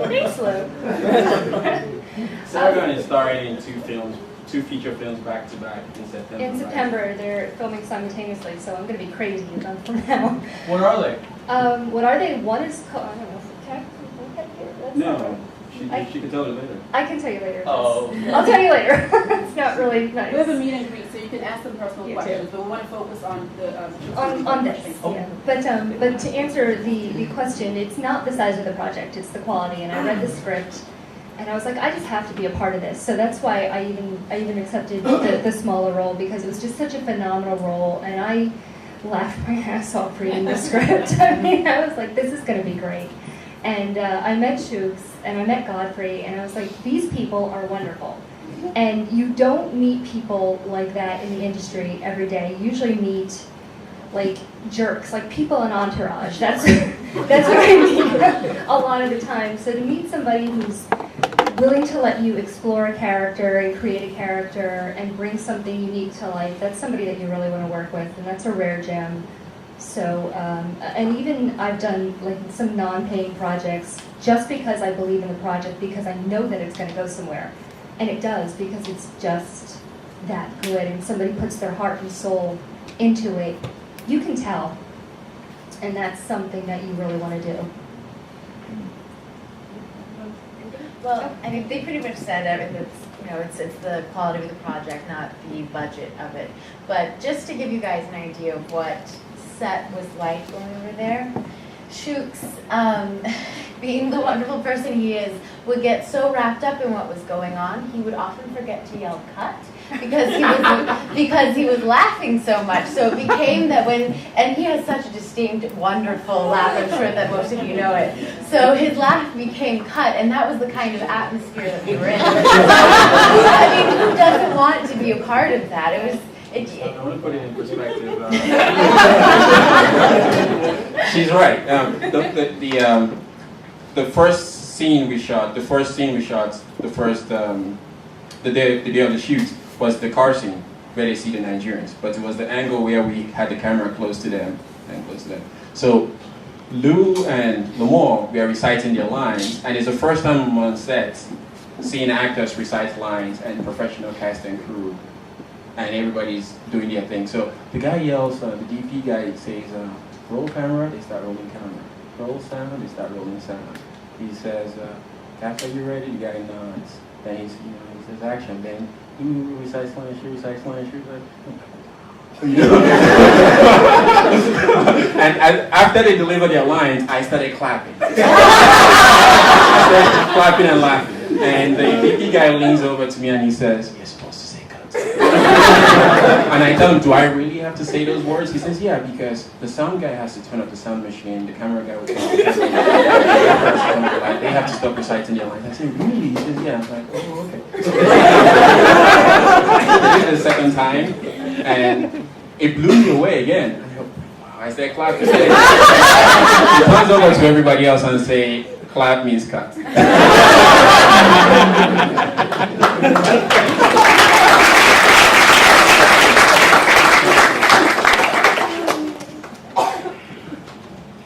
Thanks, Lou. So we're going to star in two feature films back to back in September. In September, they're filming simultaneously, so I'm going to be crazy a month from now. What are they? What are they? One is called, I don't know, can I look at here? That's not No, right. she can tell you later. I can tell you later. Oh. I'll tell you later. It's not really nice. We have a meet and greet, so you can ask them personal You questions, but we want to focus on the on this, yeah. But to answer the question, it's not the size of the project, it's the quality. And I read the script, and I was like, I just have to be a part of this. So that's why I even accepted the smaller role, because it was just such a phenomenal role, and I laughed my ass off reading the script. I mean, I was like, this is going to be great. And I met Shooks, and I met Godfrey, and I was like, these people are wonderful. And you don't meet people like that in the industry every day. You usually meet like jerks, like people in Entourage. That's what I mean a lot of the time. So to meet somebody who's willing to let you explore a character and create a character and bring something unique to life, that's somebody that you really want to work with, and that's a rare gem. So, and even I've done like some non-paying projects just because I believe in the project, because I know that it's going to go somewhere. And it does, because it's just that good, and somebody puts their heart and soul into it. You can tell. And that's something that you really want to do. Well, I mean, they pretty much said everything. It's the quality of the project, not the budget of it. But just to give you guys an idea of what set was like when we were there, Shooks, being the wonderful person he is, would get so wrapped up in what was going on, he would often forget to yell "cut" because he was laughing so much. So it became that and he has such a distinct, wonderful laugh. I'm sure that most of you know it. So his laugh became "cut," and that was the kind of atmosphere that we were in. I mean, who doesn't want to be a part of that? It was. I want to put it in perspective. She's right. The first scene we shot, the day of the shoot, was the car scene where they see the Nigerians. But it was the angle where we had the camera close to them and close to them. So Lou and Lamar were reciting their lines, and it's the first time I'm on set seeing actors recite lines and professional cast and crew. And everybody's doing their thing. So the guy yells, the DP guy says, roll camera, they start rolling camera. Roll sound, they start rolling sound. He says, Cap, are you ready? The guy nods. Then he says action. Then he recites lines, she recites lines, she recites and after they delivered their lines, I started clapping. I started clapping and laughing. And the DP guy leans over to me and he says, you're supposed to say cut. And I tell him, do I really have to say those words? He says, yeah, because the sound guy has to turn up the sound machine, the camera guy will turn up the camera. They have to stop reciting their lines. I said, really? He says, yeah. I'm like, oh, okay. I did it the second time, and it blew me away again. I started clapping. He turns over to everybody else and say, clap means cut.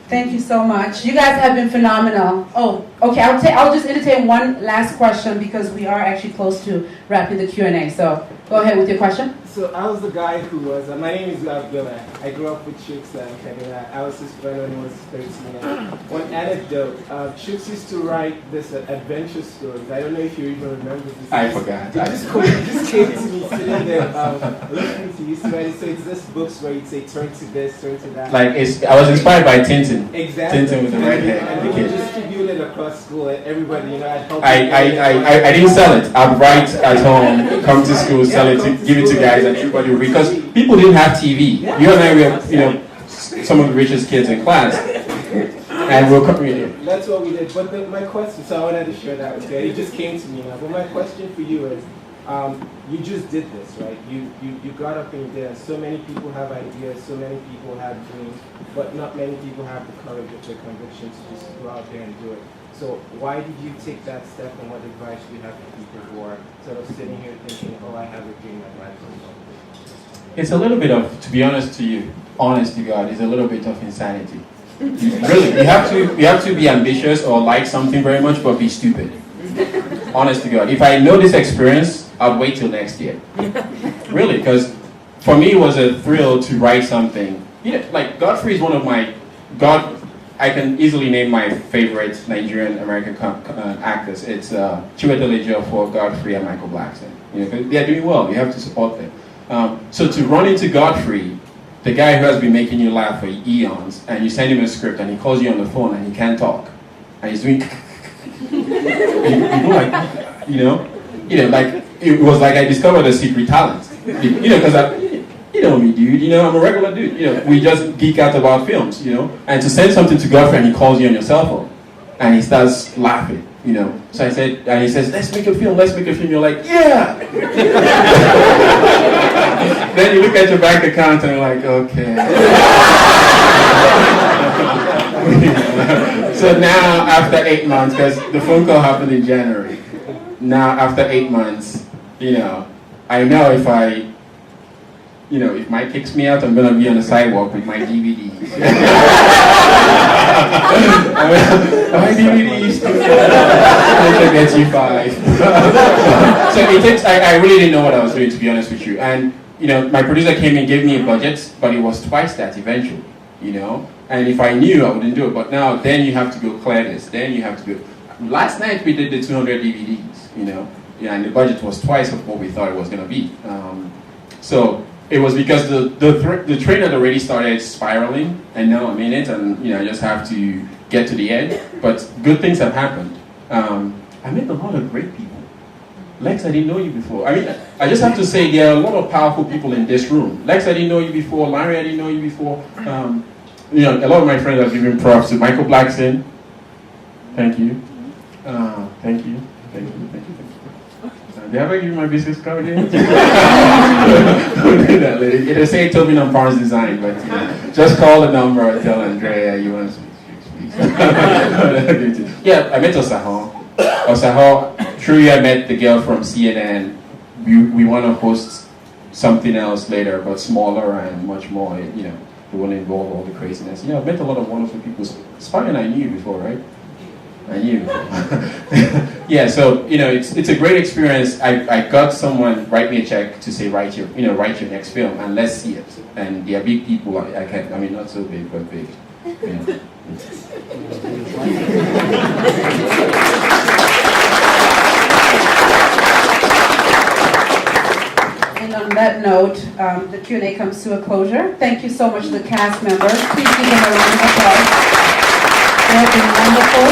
Thank you so much. You guys have been phenomenal. Oh, okay. I'll just entertain one last question because we are actually close to wrapping the Q&A. So go ahead with your question. So I was the guy who was. My name is Abdullah. I grew up with Shooks and Kevin. I was his friend when he was 13. One anecdote: Shooks used to write this adventure stories. I don't know if you even remember this. I forgot. It just came to me sitting there listening to you. So it's this books where you'd say turn to this, turn to that. Like I was inspired by Tintin. Exactly. Tintin with the red hair. And we would distribute it across school, and everybody, I'd help. I didn't sell it. I'd write at home, come to school, sell it, give it to guys, and everybody would read. Because people didn't have TV. You and I were, some of the richest kids in class. And we'll come read it. That's what we did. But my question, so I wanted to share that with you. It just came to me now. But my question for you is, you just did this, right? You got up and you did. So many people have ideas, so many people have dreams, but not many people have the courage or the conviction to just go out there and do it. So why did you take that step, and what advice do you have for people who are sort of sitting here thinking, oh, I have a dream that might go wrong? It's a little bit of, to be honest to you, honest to God, it's a little bit of insanity. Really, you have to be ambitious or like something very much, but be stupid. Honest to God, if I know this experience, I'll wait till next year. Really, because for me it was a thrill to write something. You know, like Godfrey is one of my I can easily name my favorite Nigerian American actors. It's Chiwetel Ejiofor, Godfrey, and Michael Blackson. You know, 'cause they are doing well. You have to support them. So to run into Godfrey, the guy who has been making you laugh for eons, and you send him a script, and he calls you on the phone, and he can't talk, and he's doing, you go like, like it was like I discovered a secret talent. You know, because you know me, dude. You know, I'm a regular dude. You know, we just geek out about films. You know, and to send something to Godfrey, and he calls you on your cell phone, and he starts laughing. You know, so I said, and he says, let's make a film. You're like, yeah. Then you look at your bank account and you're like, okay. So now, after 8 months, because the phone call happened in January. Now, after 8 months, I know if Mike kicks me out, I'm going to be on the sidewalk with my DVDs. My DVDs, I get you 5. So it takes, I really didn't know what I was doing, to be honest with you. And, my producer came and gave me a budget, but it was twice that eventually, And if I knew, I wouldn't do it. But now, then you have to go clear this. Then you have to go. Last night we did the 200 DVDs, and the budget was twice of what we thought it was going to be. So it was because the train had already started spiraling, and now I'm in it, and I just have to get to the end. But good things have happened. I met a lot of great people. Lex, I didn't know you before. I mean, I just have to say there are a lot of powerful people in this room. Lex, I didn't know you before. Larry, I didn't know you before. A lot of my friends have given props to Michael Blackson. Thank you. Thank you. Did I ever give you my business card yet? Don't do that, lady. It'll say Tobin and Barnes Design, but just call the number and tell Andrea you want to speak. Yeah, I met Osaho. Through you, I met the girl from CNN. We want to host something else later, but smaller and much more, it won't involve all the craziness. I've met a lot of wonderful people. Spion I knew before, right? I knew before. Yeah, so, it's a great experience. I got someone write me a check to say, write your next film, and let's see it. And they are big people. Not so big, but big. And on that note, the Q&A comes to a closure. Thank you so much to the cast members. Please give them a round of applause. They have been wonderful.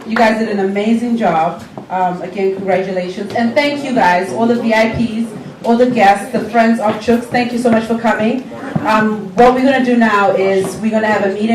You guys did an amazing job. Again, congratulations. And thank you guys, all the VIPs, all the guests, the friends of Chooks. Thank you so much for coming. What we're going to do now is we're going to have a meeting.